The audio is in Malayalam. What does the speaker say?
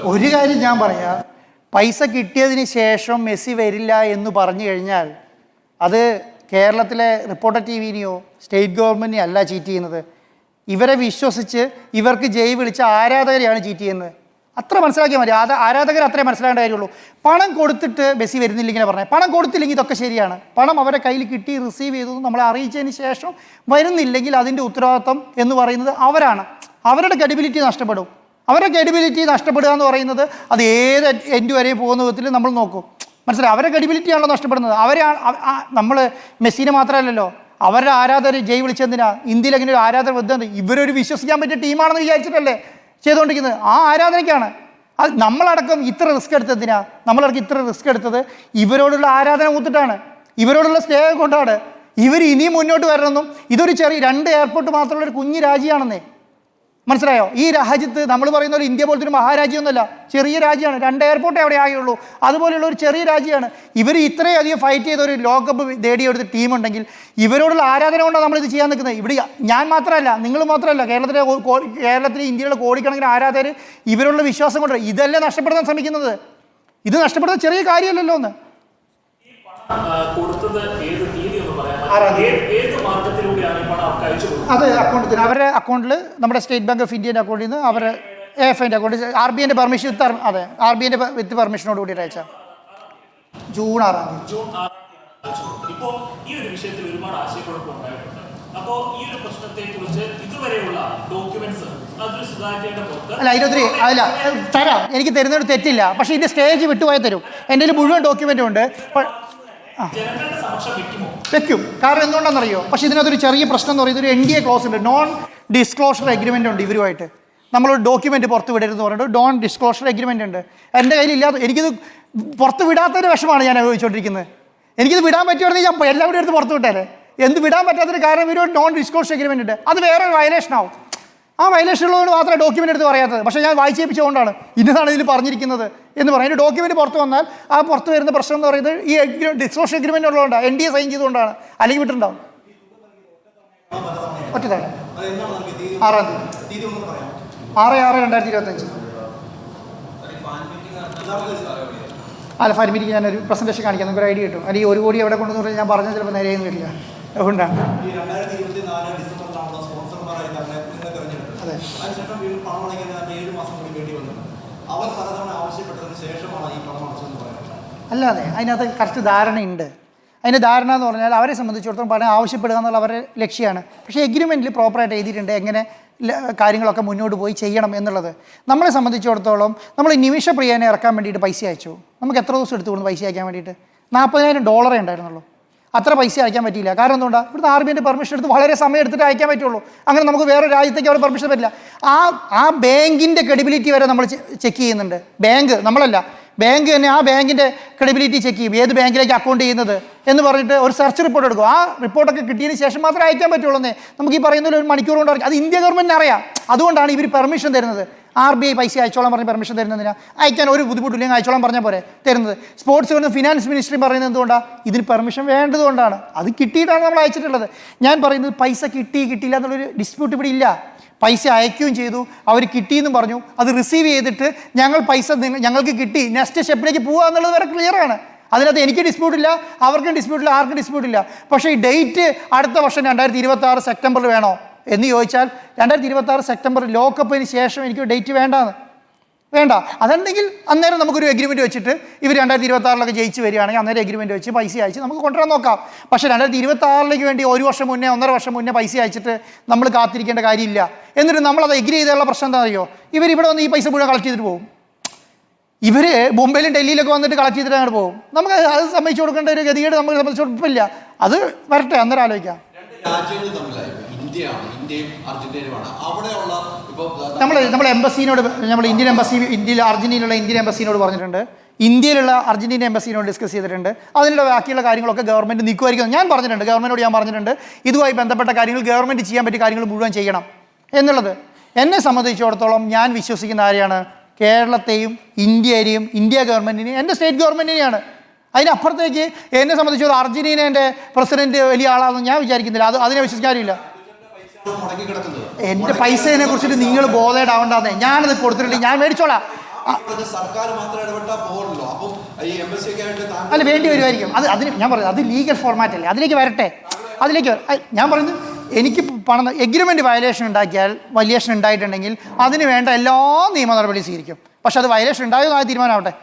ഒരു കാര്യം ഞാൻ പറയാം, പൈസ കിട്ടിയതിന് ശേഷം മെസ്സി വരില്ല എന്ന് പറഞ്ഞു കഴിഞ്ഞാൽ അത് കേരളത്തിലെ റിപ്പോർട്ടർ ടി വിനെയോ സ്റ്റേറ്റ് ഗവൺമെൻറ്റിനെയോ അല്ല ചീറ്റ് ചെയ്യുന്നത്. ഇവരെ വിശ്വസിച്ച് ഇവർക്ക് ജയ് വിളിച്ച ആരാധകരെയാണ് ചീറ്റ് ചെയ്യുന്നത്. അത്ര മനസ്സിലാക്കിയാൽ മതി. ആരാധകർ അത്രേ മനസ്സിലാക്കേണ്ട കാര്യമുള്ളൂ. പണം കൊടുത്തിട്ട് മെസ്സി വരുന്നില്ലെങ്കിൽ പറഞ്ഞത്, പണം കൊടുത്തില്ലെങ്കിൽ ഇതൊക്കെ ശരിയാണ്. പണം അവരെ കയ്യിൽ കിട്ടി റിസീവ് ചെയ്തു നമ്മളെ അറിയിച്ചതിന് ശേഷം വരുന്നില്ലെങ്കിൽ അതിൻ്റെ ഉത്തരവാദിത്വം എന്ന് പറയുന്നത് അവരാണ്. അവരുടെ ക്രെഡിബിലിറ്റി നഷ്ടപ്പെടും. അവരുടെ ക്രെഡിബിലിറ്റി നഷ്ടപ്പെടുക എന്ന് പറയുന്നത് അത് ഏത് എൻഡ് വരെ പോകുന്ന വിധത്തിൽ നമ്മൾ നോക്കും. മനസ്സിലായി? അവരുടെ ക്രെഡിബിലിറ്റിയാണല്ലോ നഷ്ടപ്പെടുന്നത്. നമ്മൾ മെസ്സിനെ മാത്രമല്ലല്ലോ, അവരുടെ ആരാധകർ ജയ് വിളിച്ചെന്തിനാ? ഇന്ത്യയിൽ എങ്ങനെ ഒരു ആരാധന ബന്ധം? ഇവരൊരു വിശ്വസിക്കാൻ പറ്റിയ ടീമാണെന്ന് വിചാരിച്ചിട്ടല്ലേ ചെയ്തുകൊണ്ടിരിക്കുന്നത്. ആ ആരാധനയ്ക്കാണ്. അത് നമ്മളടക്കം ഇത്ര റിസ്ക് എടുത്തതിനാ? നമ്മളടക്കം ഇത്ര റിസ്ക് എടുത്തത് ഇവരോടുള്ള ആരാധന കൂത്തിട്ടാണ്, ഇവരോടുള്ള സ്നേഹം കൊണ്ടാണ്. ഇവർ ഇനിയും മുന്നോട്ട് വരണമെന്നും ഇതൊരു ചെറിയ 2 എയർപോർട്ട് മാത്രമുള്ള ഒരു കുഞ്ഞു രാജ്യമാണെന്നേ. മനസ്സിലായോ? ഈ രാജ്യത്ത് നമ്മൾ പറയുന്ന പോലെ ഇന്ത്യ പോലത്തെ ഒരു മഹാരാജ്യമൊന്നുമല്ല, ചെറിയ രാജ്യമാണ്. 2 എയർപോർട്ടേ അവിടെ ആകുള്ളൂ. അതുപോലെയുള്ള ഒരു ചെറിയ രാജ്യമാണ്. ഇവർ ഇത്രയധികം ഫൈറ്റ് ചെയ്ത ഒരു ലോകകപ്പ് നേടിയെടുത്ത ടീമുണ്ടെങ്കിൽ ഇവരോടുള്ള ആരാധന കൊണ്ടാണ് നമ്മളിത് ചെയ്യാൻ നിൽക്കുന്നത്. ഇവിടെ ഞാൻ മാത്രമല്ല, നിങ്ങൾ മാത്രമല്ല, കേരളത്തിലെ ഇന്ത്യയിലുള്ള കോടിക്കണക്കിന് ആരാധകർ ഇവരോടുള്ള വിശ്വാസം കൊണ്ട് ഇതല്ലേ നഷ്ടപ്പെടുത്താൻ ശ്രമിക്കുന്നത്. ഇത് നഷ്ടപ്പെടുന്ന ചെറിയ കാര്യമല്ലല്ലോ. ഒന്ന് അത് അക്കൗണ്ടത്തിന് അവരുടെ അക്കൗണ്ടിൽ നമ്മുടെ സ്റ്റേറ്റ് ബാങ്ക് ഓഫ് ഇന്ത്യൻ്റെ അക്കൗണ്ടിൽ നിന്ന് അവരുടെ AFIൻ്റെ അക്കൗണ്ടിൽ RBIൻ്റെ പെർമിഷൻ അതെ RBIൻ്റെ വിത്ത് പെർമിഷനോട് കൂടിയിട്ട് അയച്ചാൽ ജൂൺ 6 ഇപ്പോൾ ഈ ഒരു വിഷയത്തിൽ ഒരുപാട് ആശയക്കുഴപ്പമുണ്ടായിട്ടുണ്ട്. അപ്പോൾ ഈ ഒരു പ്രശ്നത്തെക്കുറിച്ച് ഇതുവരെയുള്ള ഡോക്യുമെന്റ്സ് അല്ല അതിനൊത്തിരി അല്ല തരാം, എനിക്ക് തരുന്നൊരു തെറ്റില്ല. പക്ഷേ ഇതിൻ്റെ സ്റ്റേജ് വിട്ടുപോയാൽ തരും. എൻ്റെ കയ്യിൽ മുഴുവൻ ഡോക്യുമെൻറ്റും ഉണ്ട്. വെക്കും. കാരണം എന്തുകൊണ്ടാണെന്നറിയോ? പക്ഷേ ഇതിനകത്തൊരു ചെറിയ പ്രശ്നം എന്ന് പറയുന്നത് ഒരു NDA ക്ലോസ് ഉണ്ട്, നോൺ ഡിസ്ക്ലോഷർ എഗ്രിമെൻ്റ് ഉണ്ട് ഇവരുമായിട്ട്. നമ്മളൊരു ഡോക്യുമെൻറ്റ് പുറത്ത് വിടരുതെന്ന് പറഞ്ഞിട്ട് നോൺ ഡിസ്ക്ലോഷർ എഗ്രിമെൻ്റ് ഉണ്ട്. എൻ്റെ കയ്യിലില്ലാത്ത, എനിക്കിത് പുറത്ത് വിടാത്തൊരു വിഷമാണ് ഞാൻ അനുഭവിച്ചുകൊണ്ടിരിക്കുന്നത്. എനിക്കിത് വിടാൻ പറ്റുവാണെങ്കിൽ ഞാൻ എല്ലാവരും എടുത്ത് പുറത്ത് വിട്ടേരെ. എന്ത് വിടാൻ പറ്റാത്തൊരു കാരണം ഇവർ നോൺ ഡിസ്ക്ലോഷർ എഗ്രിമെൻ്റ് ഉണ്ട്. അത് വേറെ ഒരു വയലേഷൻ ആവും. ആ വയലേഷൻ ഉള്ളതുകൊണ്ട് മാത്രമേ ഡോക്യുമെൻ്റ് എടുത്ത് പറയാത്തത്. പക്ഷേ ഞാൻ വായിച്ചേപ്പിച്ചുകൊണ്ടാണ് ഇന്നതാണ് ഇതിൽ പറഞ്ഞിരിക്കുന്നത് എന്ന് പറയുന്നത്. ഡോക്യുമെൻറ്റ് പുറത്ത് വന്നാൽ ആ പുറത്ത് വരുന്ന പ്രശ്നം എന്ന് പറയുന്നത് ഈ ഡിസ്ക്ലോഷർ എഗ്രിമെൻ്റ് ഉള്ളതുകൊണ്ടാണ്, NDA സൈൻ ചെയ്തുകൊണ്ടാണ്. അല്ലെങ്കിൽ വിട്ടുണ്ടാവും. ഒറ്റതാണ് 6-ാം തീയതി 6/6/2025 അല്ല ഫാൻ മീറ്റിംഗ് ഞാനൊരു പ്രസൻറ്റേഷൻ കാണിക്കാം, നമുക്കൊരു ഐഡിയ കിട്ടും. അല്ലെങ്കിൽ 1 കോടി എവിടെ കൊണ്ടുവന്ന് പറഞ്ഞാൽ ഞാൻ പറഞ്ഞാൽ ചിലപ്പോൾ നേരെയൊന്നും വരില്ല. അതുകൊണ്ടാണ് അല്ലാതെ അതിനകത്ത് കറക്റ്റ് ധാരണയുണ്ട്. അതിൻ്റെ ധാരണ എന്ന് പറഞ്ഞാൽ അവരെ സംബന്ധിച്ചിടത്തോളം പണം ആവശ്യപ്പെടുക എന്നുള്ള അവരുടെ ലക്ഷ്യമാണ്. പക്ഷേ എഗ്രിമെൻറ്റിൽ പ്രോപ്പറായിട്ട് എഴുതിയിട്ടുണ്ട് എങ്ങനെ കാര്യങ്ങളൊക്കെ മുന്നോട്ട് പോയി ചെയ്യണം എന്നുള്ളത്. നമ്മളെ സംബന്ധിച്ചിടത്തോളം നമ്മൾ നിമിഷപ്രിയനെ ഇറക്കാൻ വേണ്ടിയിട്ട് പൈസ അയച്ചു. നമുക്ക് എത്ര ദിവസം എടുത്തുകൊണ്ട് പൈസ അയക്കാൻ വേണ്ടിയിട്ട്? $40,000 ഉണ്ടായിരുന്നുള്ളൂ. അത്ര പൈസ അയക്കാൻ പറ്റിയില്ല. കാരണം എന്തുകൊണ്ടാണ്? ഇവിടുന്ന് RBIൻ്റെ പെർമിഷൻ എടുത്ത് വളരെ സമയം എടുത്തിട്ട് അയക്കാൻ പറ്റുള്ളൂ. അങ്ങനെ നമുക്ക് വേറെ രാജ്യത്തേക്ക് അവിടെ പെർമിഷൻ പറ്റില്ല. ആ ബാങ്കിൻ്റെ ക്രെഡിബിലിറ്റി വരെ നമ്മൾ ചെക്ക് ചെയ്യുന്നുണ്ട്. ബാങ്ക് നമ്മളല്ല, ബാങ്ക് തന്നെ ആ ബാങ്കിൻ്റെ ക്രെഡിബിലിറ്റി ചെക്ക് ചെയ്യും. ഏത് ബാങ്കിലേക്ക് അക്കൗണ്ട് ചെയ്യുന്നത് എന്ന് പറഞ്ഞിട്ട് ഒരു സെർച്ച് റിപ്പോർട്ട് എടുക്കും. ആ റിപ്പോർട്ടൊക്കെ കിട്ടിയതിന് ശേഷം മാത്രമേ അയക്കാൻ പറ്റുള്ളൂ. നമുക്ക് ഈ പറയുന്നതിൽ 1 മണിക്കൂർ കൊണ്ട് അത് ഇന്ത്യ ഗവൺമെൻറ്റിന് അറിയാം. അതുകൊണ്ടാണ് ഇവർ പെർമിഷൻ തരുന്നത്. RBI പൈസ അയച്ചോളാൻ പറഞ്ഞ് പെർമിഷൻ തരുന്നതിനാ? അയക്കാൻ ഒരു ബുദ്ധിമുട്ടില്ലെങ്കിൽ അയച്ചോളാൻ പറഞ്ഞാൽ പോരെ തരുന്നത്. സ്പോർട്സ് കൊണ്ട് ഫിനാൻസ് മിനിസ്ട്രി പറയുന്നത് എന്തുകൊണ്ടാണ്? ഇതിന് പെർമിഷൻ വേണ്ടതുകൊണ്ടാണ്. അത് കിട്ടിയിട്ടാണ് നമ്മൾ അയച്ചിട്ടുള്ളത്. ഞാൻ പറയുന്നത് പൈസ കിട്ടിയില്ല എന്നുള്ളൊരു ഡിസ്പ്യൂട്ട് ഇവിടെ ഇല്ല. പൈസ അയക്കുകയും ചെയ്തു, അവർ കിട്ടിയെന്നും പറഞ്ഞു. അത് റിസീവ് ചെയ്തിട്ട് ഞങ്ങൾക്ക് കിട്ടി, നെക്സ്റ്റ് സ്റ്റെപ്പിലേക്ക് പോകുക എന്നുള്ളത് വരെ ക്ലിയറാണ്. അതിനകത്ത് എനിക്ക് ഡിസ്പ്യൂട്ടില്ല, അവർക്കും ഡിസ്പ്യൂട്ടില്ല, ആർക്കും ഡിസ്പ്യൂട്ടില്ല. പക്ഷേ ഈ ഡേറ്റ് അടുത്ത വർഷം 2026 സെപ്റ്റംബറിൽ വേണോ എന്ന് ചോദിച്ചാൽ 2026 സെപ്റ്റംബർ ലോകകപ്പിന് ശേഷം എനിക്ക് ഡേറ്റ് വേണ്ട. അതുണ്ടെങ്കിൽ അന്നേരം നമുക്കൊരു എഗ്രിമെൻറ്റ് വെച്ചിട്ട് ഇവർ 2026 ജയിച്ച് വരികയാണെങ്കിൽ അന്നേരം എഗ്രിമെൻറ്റ് വെച്ച് പൈസ അയച്ച് നമുക്ക് കൊണ്ടുവരാൻ നോക്കാം. പക്ഷേ 2026 വേണ്ടി 1 വർഷം മുന്നേ 1.5 വർഷം മുന്നേ പൈസ അയച്ചിട്ട് നമ്മൾ കാത്തിരിക്കേണ്ട കാര്യമില്ല. എന്നിട്ട് നമ്മളത് എഗ്രി ചെയ്തുള്ള പ്രശ്നം എന്താ അറിയോ? ഇവരിവിടെ വന്ന് ഈ പൈസ മുഴുവൻ കളക്ട് ചെയ്തിട്ട് പോകും. ഇവർ മുംബൈയിലും ഡൽഹിയിലൊക്കെ വന്നിട്ട് കളക്ട് ചെയ്തിട്ട് അങ്ങോട്ട് പോകും. നമുക്ക് അത് സമ്മതിച്ചു കൊടുക്കേണ്ട ഒരു ഗതികേട് നമുക്ക് സംബന്ധിച്ചില്ല. അത് വരട്ടെ, അന്നേരം ആലോചിക്കാം. നമ്മൾ എംബസിനോട്, നമ്മൾ ഇന്ത്യൻ എംബസി, അർജന്റീനയിലുള്ള ഇന്ത്യൻ എംബസിനോട് പറഞ്ഞിട്ടുണ്ട്. ഇന്ത്യയിലുള്ള അർജന്റീന എംബസിനോട് ഡിസ്കസ് ചെയ്തിട്ടുണ്ട്. അതിനുള്ള ബാക്കിയുള്ള കാര്യങ്ങളൊക്കെ ഗവൺമെൻറ് നീക്കുമായിരിക്കും ഞാൻ പറഞ്ഞിട്ടുണ്ട്. ഗവൺമെൻറ്റോട് ഞാൻ പറഞ്ഞിട്ടുണ്ട് ഇതുമായി ബന്ധപ്പെട്ട കാര്യങ്ങൾ ഗവൺമെൻറ് ചെയ്യാൻ പറ്റിയ കാര്യങ്ങൾ മുഴുവൻ ചെയ്യണം എന്നുള്ളത്. എന്നെ സംബന്ധിച്ചിടത്തോളം ഞാൻ വിശ്വസിക്കുന്ന ആരെയാണ്? കേരളത്തെയും ഇന്ത്യയെയും, ഇന്ത്യ ഗവൺമെൻറ്റിനെയും എൻ്റെ സ്റ്റേറ്റ് ഗവൺമെൻറ്റിനെയാണ്. അതിനപ്പുറത്തേക്ക് എന്നെ സംബന്ധിച്ച് ഒരു അർജന്റീനേൻ്റെ പ്രസിഡന്റ് വലിയ ആളാണെന്ന് ഞാൻ വിചാരിക്കുന്നില്ല. അതിനെ വിശ്വസിക്കാറില്ല. എൻ്റെ പൈസയെ കുറിച്ചിട്ട് നിങ്ങൾ ബോധേഡാവണ്ടെന്നേ. ഞാനത് കൊടുത്തിട്ടില്ല, ഞാൻ മേടിച്ചോളാം. സർക്കാർ മാത്രം ഇടപെട്ടാൽ പോകണല്ലോ. അപ്പം ഈ എംബസിയൊക്കെ ആയിട്ട് അല്ല വേണ്ടി വരുമായിരിക്കും. അതിന് ഞാൻ പറയുന്നത് അത് ലീഗൽ ഫോർമാറ്റ് അല്ലേ, അതിലേക്ക് വരട്ടെ. ഞാൻ പറയുന്നത് എനിക്ക് പണം എഗ്രിമെൻറ്റ് വയലേഷൻ ഉണ്ടാക്കിയാൽ വയലേഷൻ ഉണ്ടായിട്ടുണ്ടെങ്കിൽ അതിന് വേണ്ട എല്ലാ നിയമ നടപടി സ്വീകരിക്കും. പക്ഷെ അത് വയലേഷൻ ഉണ്ടായതെന്നായ തീരുമാനമാവട്ടെ.